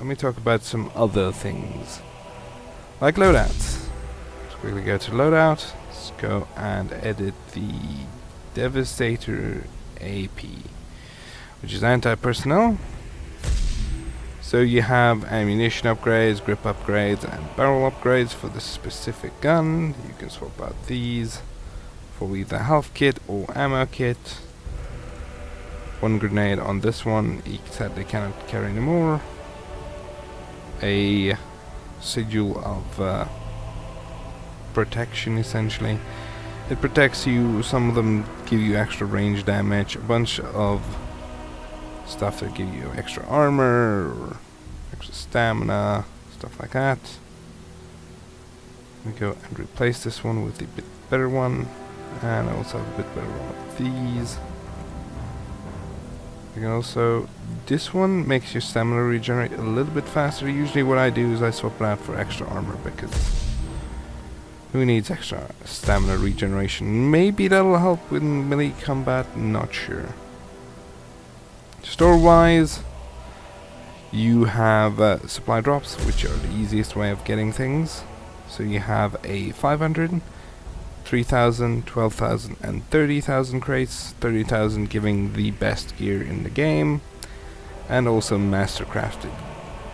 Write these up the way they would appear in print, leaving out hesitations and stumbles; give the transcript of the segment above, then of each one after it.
let me talk about some other things. Like loadouts. Let's quickly go to loadout. Let's go and edit the Devastator AP, which is anti-personnel. So you have ammunition upgrades, grip upgrades, and barrel upgrades for the specific gun. You can swap out these for either health kit or ammo kit. One grenade on this one, he sadly cannot carry anymore. A sigil of protection, essentially. It protects you, some of them give you extra range damage, a bunch of stuff that give you extra armor, or extra stamina, stuff like that. We go and replace this one with the bit better one, and I also have a bit better one of these. You can also, this one makes your stamina regenerate a little bit faster. Usually what I do is I swap it out for extra armor, because who needs extra stamina regeneration? Maybe that'll help with melee combat, not sure. Store wise, you have supply drops, which are the easiest way of getting things. So you have a 500, 3,000, 12,000 and 30,000 crates, 30,000 giving the best gear in the game, and also mastercrafted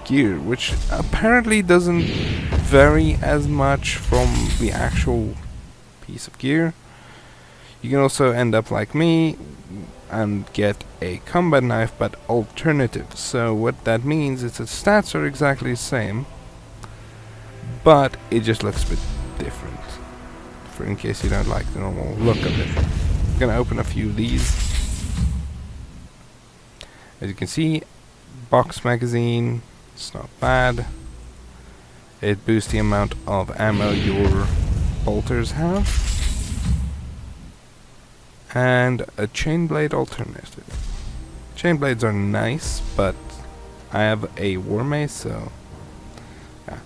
gear, which apparently doesn't vary as much from the actual piece of gear. You can also end up like me and get a combat knife but alternative. So what that means is the stats are exactly the same, but it just looks a bit different. For in case you don't like the normal look of it. I'm gonna open a few of these. As you can see, box magazine, it's not bad. It boosts the amount of ammo your bolters have. And a chain blade alternative. Chain blades are nice, but I have a war mace, so yeah.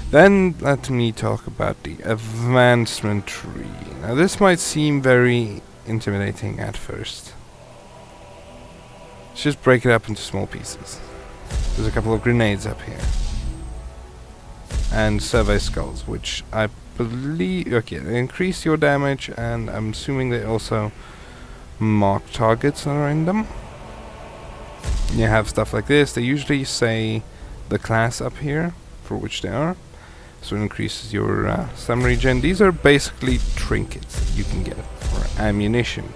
Then let me talk about the advancement tree. Now this might seem very intimidating at first. Let's just break it up into small pieces. There's a couple of grenades up here. And survey skulls, which I believe, okay, they increase your damage, and I'm assuming they also mark targets that are in them. You have stuff like this. They usually say the class up here for which they are. So it increases your stamina regen. These are basically trinkets that you can get, or ammunition.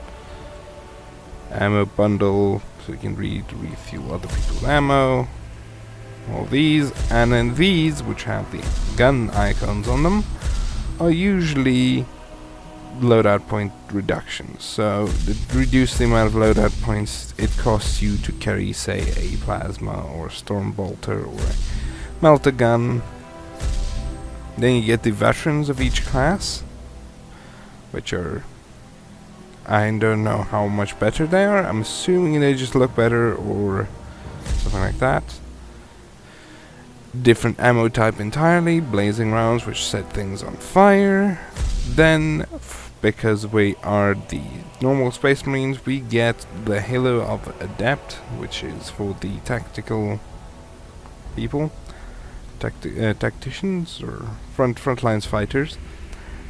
Ammo bundle, so you can refuel other people's ammo. All these, and then these, which have the gun icons on them, are usually loadout point reductions. So to reduce the amount of loadout points it costs you to carry, say, a plasma or a storm bolter or a melter gun. Then you get the veterans of each class, which are, I don't know how much better they are. I'm assuming they just look better or something like that. Different ammo type entirely, blazing rounds which set things on fire. Then, because we are the normal Space Marines, we get the Halo of Adept, which is for the tactical people. Tacticians or front lines fighters.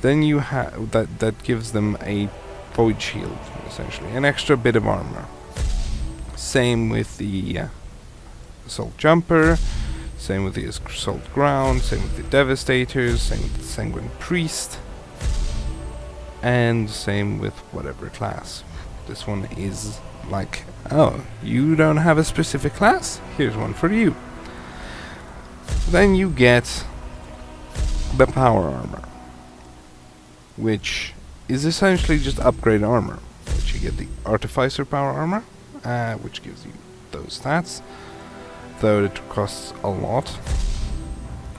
Then you have that gives them a void shield, essentially an extra bit of armor. Same with the assault jumper, same with the assault ground, same with the devastators, same with the sanguine priest, and same with whatever class. This one is like, oh, you don't have a specific class? Here's one for you. Then you get the power armor, which is essentially just upgrade armor. Which you get the artificer power armor, which gives you those stats, though it costs a lot.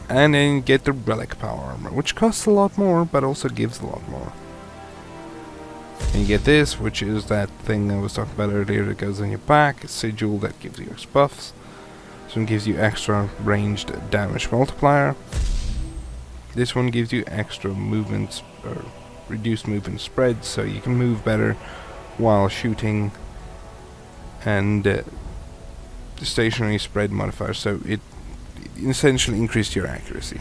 And then you get the relic power armor, which costs a lot more, but also gives a lot more. And you get this, which is that thing I was talking about earlier that goes on your back, a sigil that gives you extra buffs. This one gives you extra ranged damage multiplier. This one gives you extra movement, or reduced movement spread, so you can move better while shooting. And the stationary spread modifier, so it essentially increased your accuracy.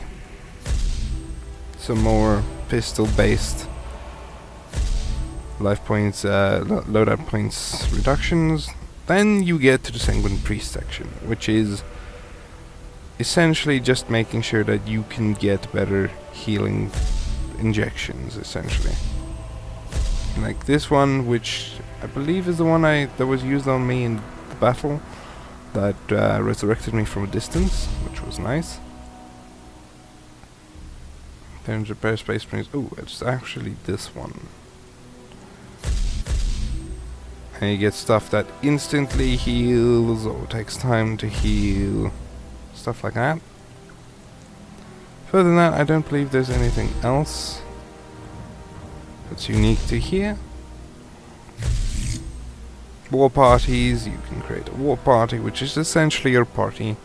Some more pistol-based life points, loadout points reductions. Then you get to the Sanguine Priest section, which is essentially just making sure that you can get better healing injections, essentially. Like this one, which I believe is the one that was used on me in the battle, that resurrected me from a distance, which was nice. Then repair Space Marines. Oh, it's actually this one. And you get stuff that instantly heals or takes time to heal. Stuff like that. Further than that, I don't believe there's anything else that's unique to here. War parties. You can create a war party, which is essentially your party.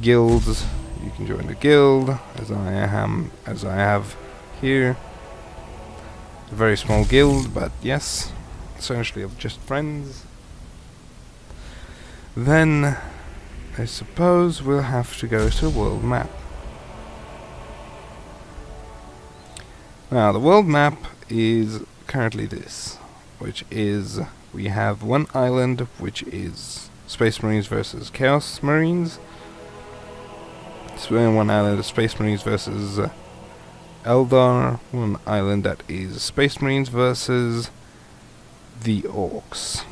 Guilds. You can join the guild, as I have here. A very small guild, but yes, essentially of just friends. Then, I suppose we'll have to go to the world map. Now, the world map is currently this, which is, we have one island, which is Space Marines versus Chaos Marines. One island of Space Marines versus Eldar. One island that is Space Marines versus the Orks.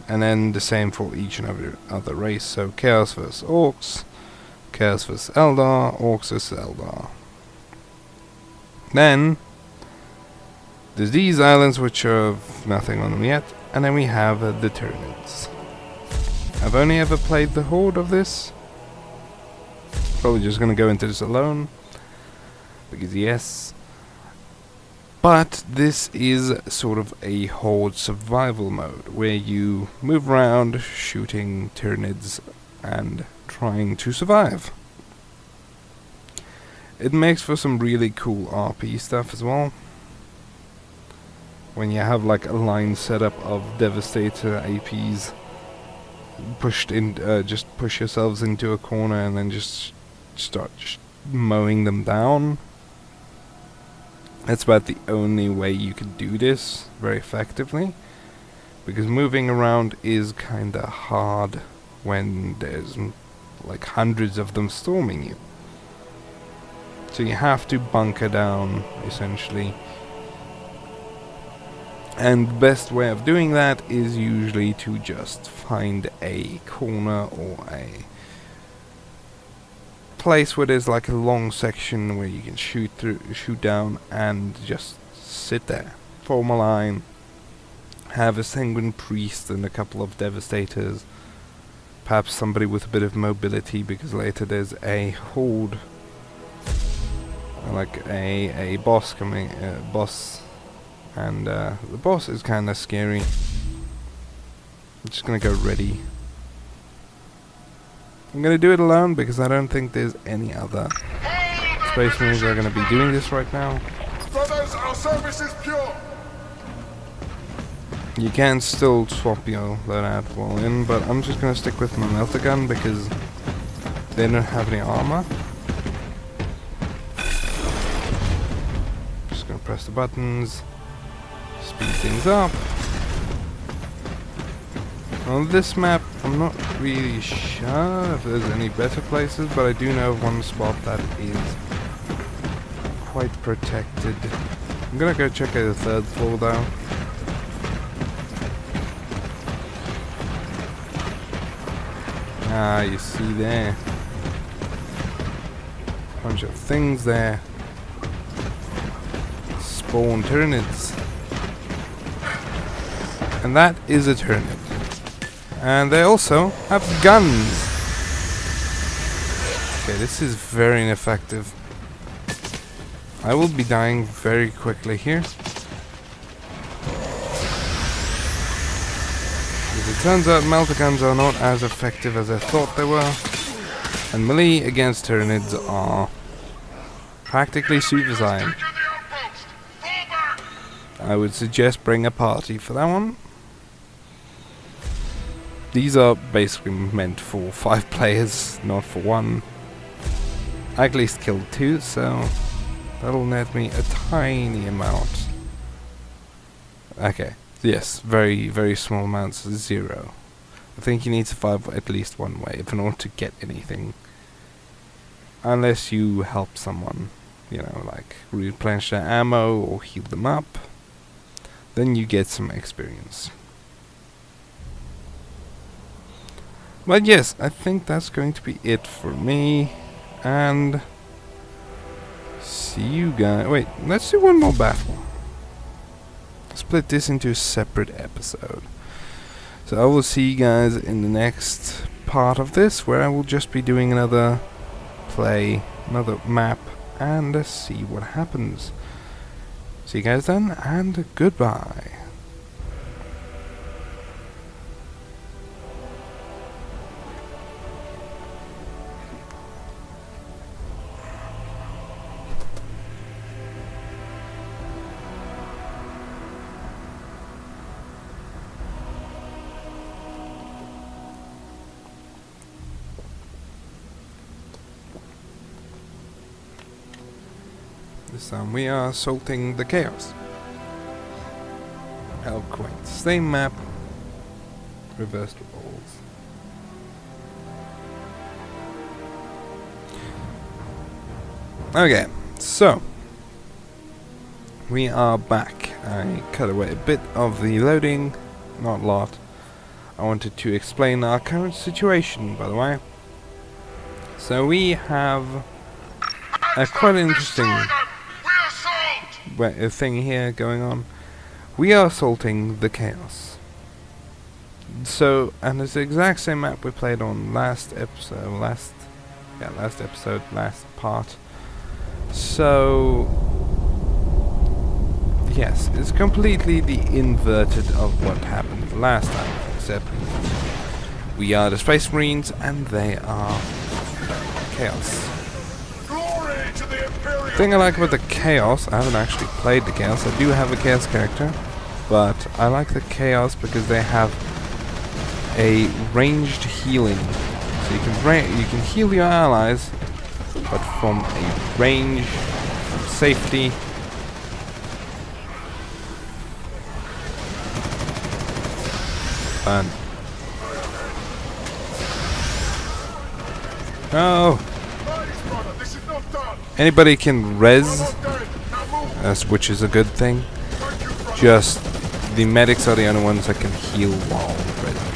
And then the same for each and every other race. So Chaos versus Orks, Chaos versus Eldar, Orks versus Eldar. Then there's these islands which have nothing on them yet. And then we have the Tyranids. I've only ever played the Horde of this. Probably just gonna go into this alone, because yes. But this is sort of a Horde survival mode, where you move around shooting Tyranids and trying to survive. It makes for some really cool RP stuff as well. When you have like a line setup of Devastator APs pushed in, just push yourselves into a corner and then just start mowing them down. That's about the only way you can do this very effectively, because moving around is kinda hard when there's like hundreds of them storming you. So you have to bunker down, essentially. And the best way of doing that is usually to just find a corner or a place where there's like a long section where you can shoot down, and just sit there, form a line, have a Sanguine Priest and a couple of Devastators, perhaps somebody with a bit of mobility, because later there's a Horde, like a boss coming, and the boss is kind of scary. I'm just gonna go ready. I'm gonna do it alone because I don't think there's any other Space Marines that are gonna be doing this right now. Brothers, our service is pure. You can still swap your loadout while in, but I'm just gonna stick with my melter gun because they don't have any armor. Just gonna press the buttons, speed things up. On this map, I'm not really sure if there's any better places, but I do know of one spot that is quite protected. I'm gonna go check out the third floor though. Ah, you see there. Bunch of things there. Spawn Tyranids. And that is a Tyranid. And they also have guns. Okay, this is very ineffective. I will be dying very quickly here. As it turns out, melter guns are not as effective as I thought they were. And melee against Tyranids are practically suicide. I would suggest bring a party for that one. These are basically meant for 5 players, not for 1. I at least killed 2, so that'll net me a tiny amount. Okay, yes, very, very small amounts, 0. I think you need to survive at least 1 wave in order to get anything. Unless you help someone, you know, like replenish their ammo or heal them up, then you get some experience. But yes, I think that's going to be it for me. And see you guys. Wait, let's do one more battle. Split this into a separate episode. So I will see you guys in the next part of this, where I will just be doing another play, another map, and see what happens. See you guys then, and goodbye. This time we are assaulting the chaos. Quaint. Same map. Reversed roles. Okay, so we are back. I cut away a bit of the loading, not a lot. I wanted to explain our current situation, by the way. So we have a quite interesting thing here going on. We are assaulting the chaos. So, and it's the exact same map we played on last part. So, yes, it's completely the inverted of what happened last time, except we are the Space Marines and they are chaos. The thing I like about the Chaos, I haven't actually played the Chaos, I do have a Chaos character, but I like the Chaos because they have a ranged healing. So you can heal your allies, but from a range, from safety. Fun. No! Anybody can res, which is a good thing. Just the medics are the only ones that can heal while resing.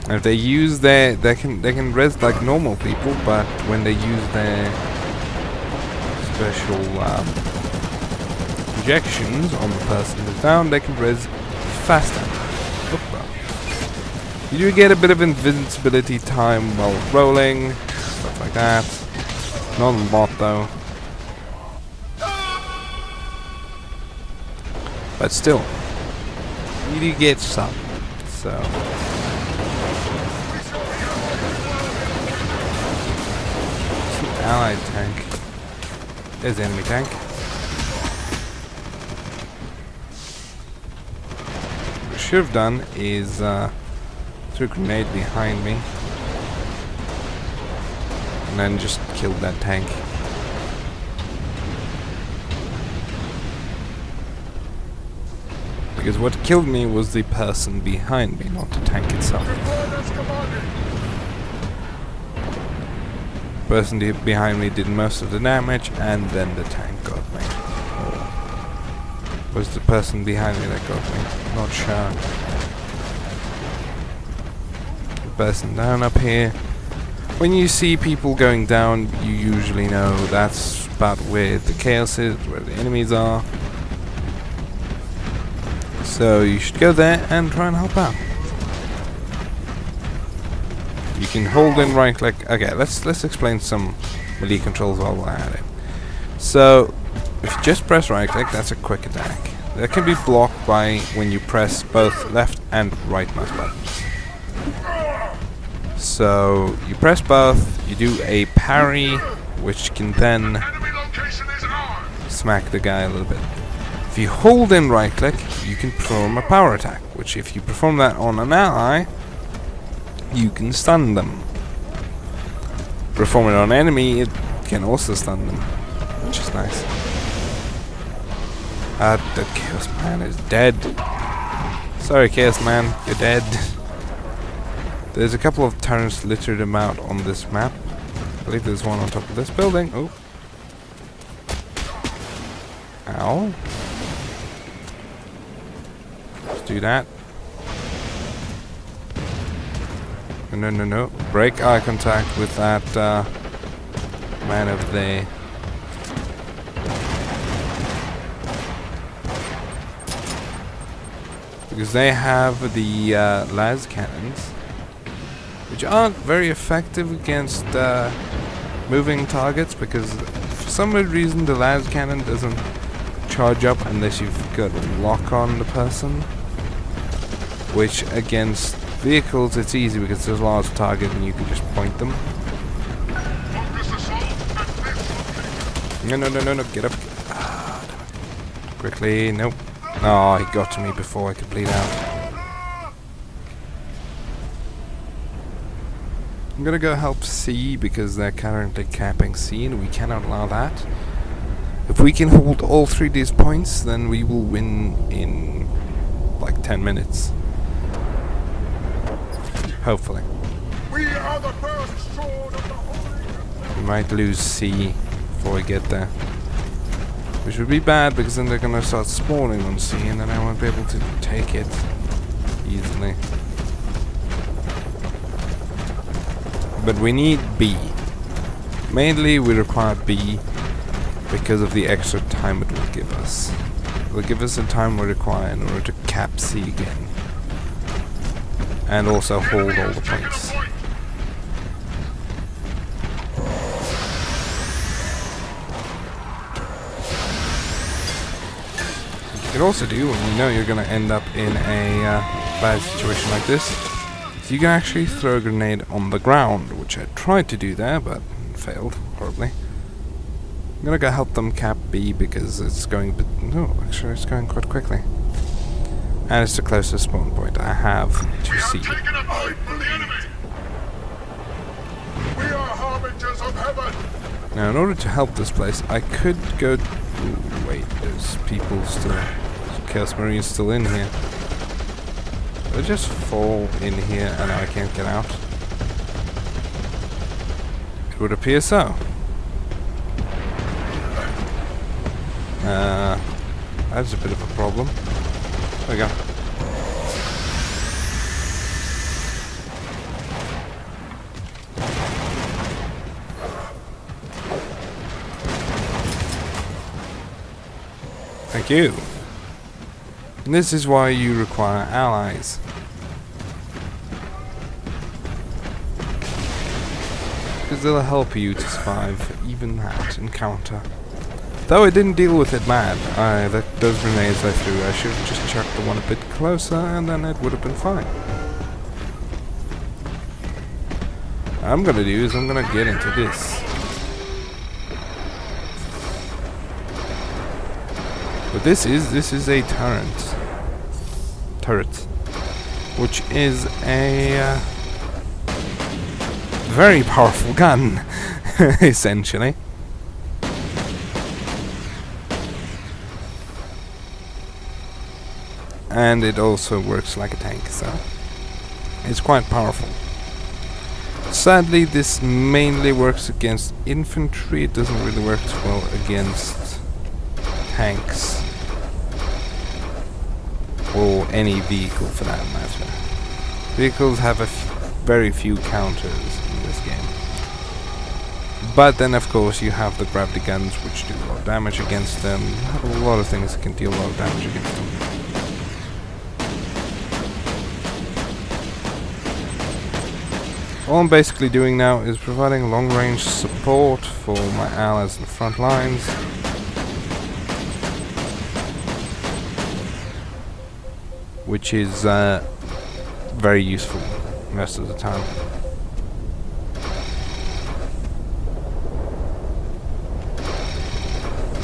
And if they use they can res like normal people, but when they use their special injections on the person who's down, they can res faster. You do get a bit of invincibility time while rolling. Stuff like that. Not a lot though. But still, you do get some. So. Allied tank. There's the enemy tank. What I should have done is threw a grenade behind me. And then just killed that tank. Because what killed me was the person behind me, not the tank itself. The person behind me did most of the damage, and then the tank got me. Or was the person behind me that got me? Not sure. The person down up here. When you see people going down, you usually know that's about where the chaos is, where the enemies are. So you should go there and try and help out. You can hold in right click. Okay, let's explain some melee controls while we're at it. So if you just press right click, that's a quick attack. That can be blocked by when you press both left and right mouse buttons. So you press both, you do a parry, which can then smack the guy a little bit. If you hold in right click, you can perform a power attack, which if you perform that on an ally, you can stun them. Perform it on an enemy, it can also stun them, which is nice. That Chaos Man is dead. Sorry, Chaos Man, you're dead. There's a couple of turrets littered about on this map. I believe there's one on top of this building. Oh. Ow. Let's do that. No. Break eye contact with that man over there. Because they have the las cannons, which aren't very effective against moving targets, because for some weird reason the las cannon doesn't charge up unless you've got a lock on the person, which against vehicles it's easy because there's a large target and you can just point them. No, get up. Quickly, nope. Oh, he got to me before I could bleed out. I'm gonna go help C because they're currently capping C and we cannot allow that. If we can hold all 3 of these points, then we will win in like 10 minutes. Hopefully. We are the first sword of the Holy. We might lose C before we get there. Which would be bad because then they're gonna start spawning on C and then I won't be able to take it easily. But we need B. Mainly we require B because of the extra time it will give us. It will give us the time we require in order to cap C again. And also hold all the points. You can also do when you know you're going to end up in a bad situation like this, so you can actually throw a grenade on the ground, which I tried to do there, but failed horribly. I'm going to go help them cap B because it's going, no, actually it's going quite quickly. And it's the closest spawn point I have to C. We are harbingers of heaven. Now in order to help this place, I could go... Ooh, wait, there's people still... Chaos Marines still in here. They just fall in here and I can't get out. It would appear so. That's a bit of a problem. There we go. Thank you. And this is why you require allies. Because they'll help you to survive even that encounter. Though I didn't deal with it bad. Those grenades I threw, I should have just chucked the one a bit closer and then it would have been fine. What I'm gonna do is I'm gonna get into this. But this is a turret, which is a very powerful gun, essentially. And it also works like a tank, so it's quite powerful. Sadly, this mainly works against infantry. It doesn't really work as well against tanks or any vehicle for that matter. Vehicles have very few counters in this game. But then of course you have the gravity guns which do a lot of damage against them. You have a lot of things that can deal a lot of damage against them. All I'm basically doing now is providing long-range support for my allies in the front lines. Which is very useful most of the time.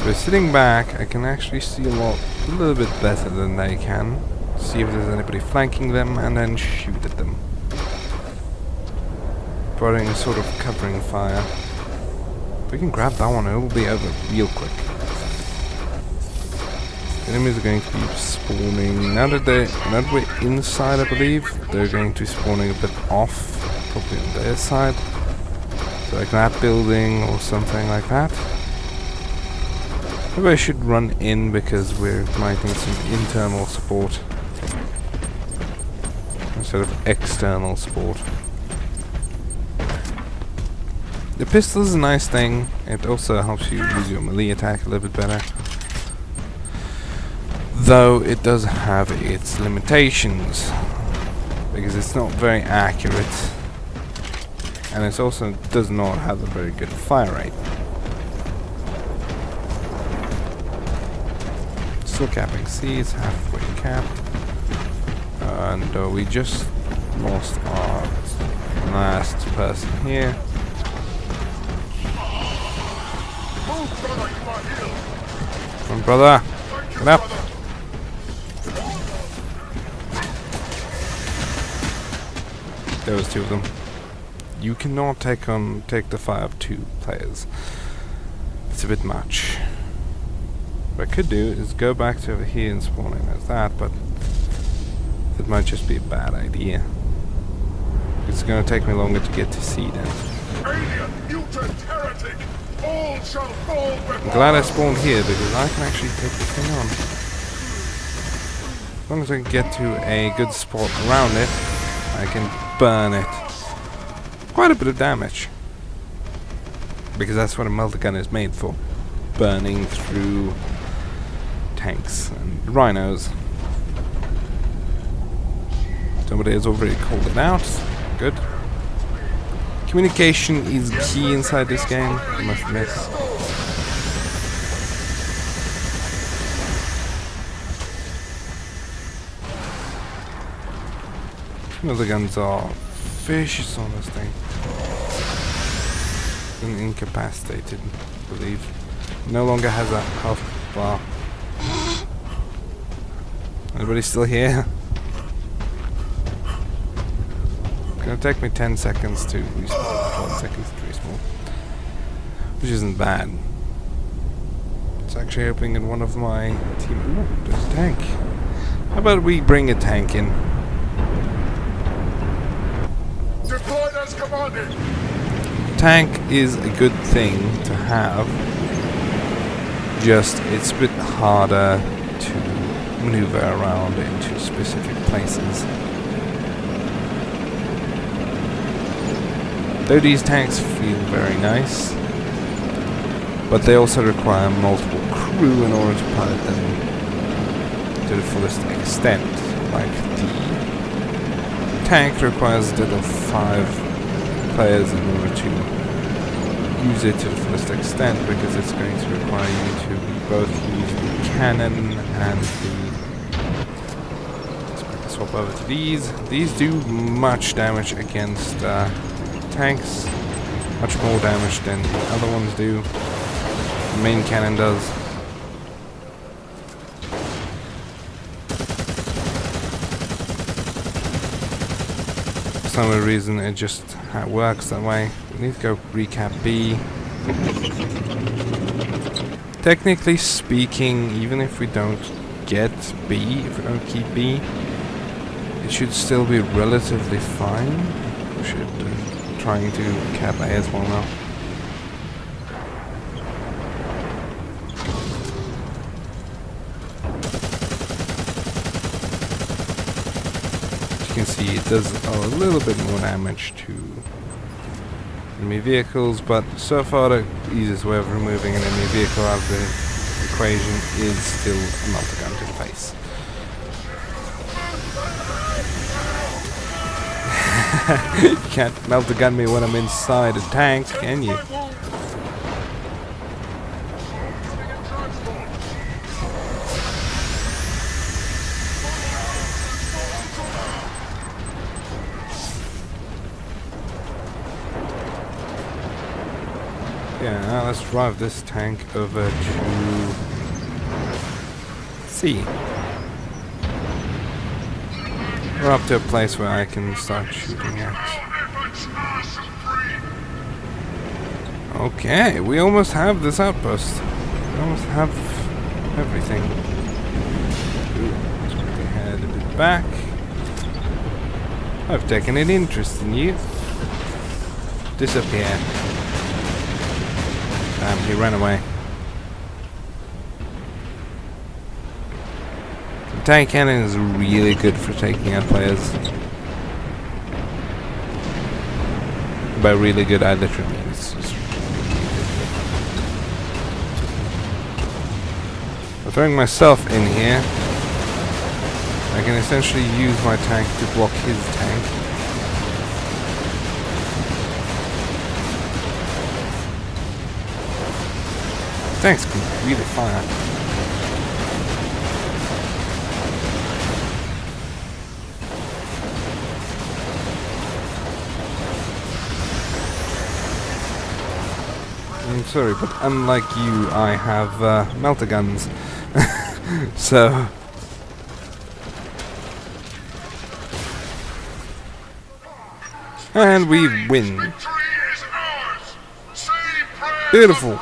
So sitting back, I can actually see a little bit better than they can. See if there's anybody flanking them, and then shoot at them. Providing a sort of covering fire. If we can grab that one, it will be over real quick. Enemies are going to be spawning. Now that we're inside, I believe, they're going to be spawning a bit off, probably on their side. So like that building or something like that. Maybe I should run in because we might need some internal support instead of external support. The pistol is a nice thing. It also helps you use your melee attack a little bit better. Though it does have its limitations, because it's not very accurate, and it also does not have a very good fire rate. Still capping seas, halfway capped, and we just lost our last person here. Come on, brother, get up! There was two of them. You cannot take the fire of two players. It's a bit much. What I could do is go back to over here and spawn in as that, but that might just be a bad idea. It's gonna take me longer to get to sea then. Alien, mutant, heretic, all shall fall before I'm glad I spawned here because I can actually take this thing on. As long as I can get to a good spot around it, I can burn it. Quite a bit of damage. Because that's what a melter gun is made for. Burning through tanks and rhinos. Somebody has already called it out. Good. Communication is key inside this game, I must admit. The guns are vicious on this thing. And incapacitated, I believe. No longer has a health bar. Anybody still here? It's gonna take me 10 seconds to respawn. 12 seconds to respawn. Which isn't bad. It's actually hoping in one of my team. Ooh, there's a tank. How about we bring a tank in? deployed as commanded. Tank is a good thing to have. Just it's a bit harder to maneuver around into specific places. Though these tanks feel very nice, but they also require multiple crew in order to pilot them to the fullest extent. Like the tank requires a total of 5 players in order to use it to the fullest extent, because it's going to require you to both use the cannon and the... Let's swap over to these. These do much damage against tanks, much more damage than the other ones do. The main cannon does. For some reason it just works that way. We need to go recap B. Technically speaking, even if we don't get B, if we don't keep B, it should still be relatively fine. We should trying to cap A as well now. As you can see, it does a little bit more damage to enemy vehicles, but so far the easiest way of removing an enemy vehicle out of the equation is still a melter gun to the face. You can't melter gun me when I'm inside a tank, can you? Yeah, Now let's drive this tank over to C. We're up to a place where I can start shooting at. Okay, we almost have this outpost. We almost have everything. Ooh, let's quickly head a bit back. I've taken an interest in you. Disappear. Damn, he ran away. The tank cannon is really good for taking out players. By really good, I literally mean it's just I'm throwing myself in here. I can essentially use my tank to block his tank. Tanks can really fire. I'm sorry, but unlike you, I have melter guns. So... And we win. Beautiful.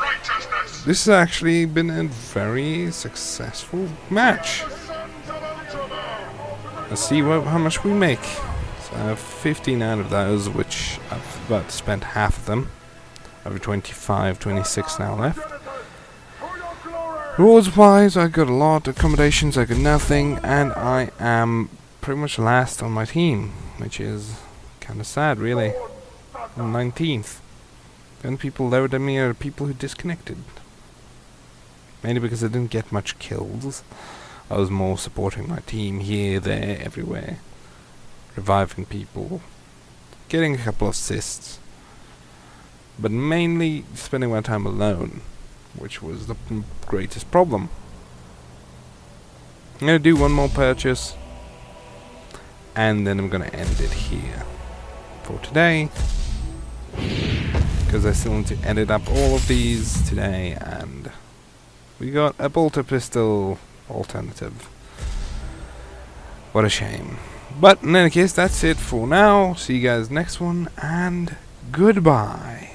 This has actually been a very successful match. Let's see how much we make. So I have 15 out of those, which I've about spent half of them. I have 25, 26 now left. Rewards wise, I got a lot. Accommodations, I got nothing. And I am pretty much last on my team, which is kind of sad, really. I'm 19th. Then people lower than me are people who disconnected. Mainly because I didn't get much kills. I was more supporting my team here, there, everywhere. Reviving people. Getting a couple of assists. But mainly spending my time alone. Which was the greatest problem. I'm going to do one more purchase. And then I'm going to end it here. For today. Because I still need to edit up all of these today, and we got a bolter pistol alternative. What a shame. But in any case, that's it for now. See you guys next one, and goodbye.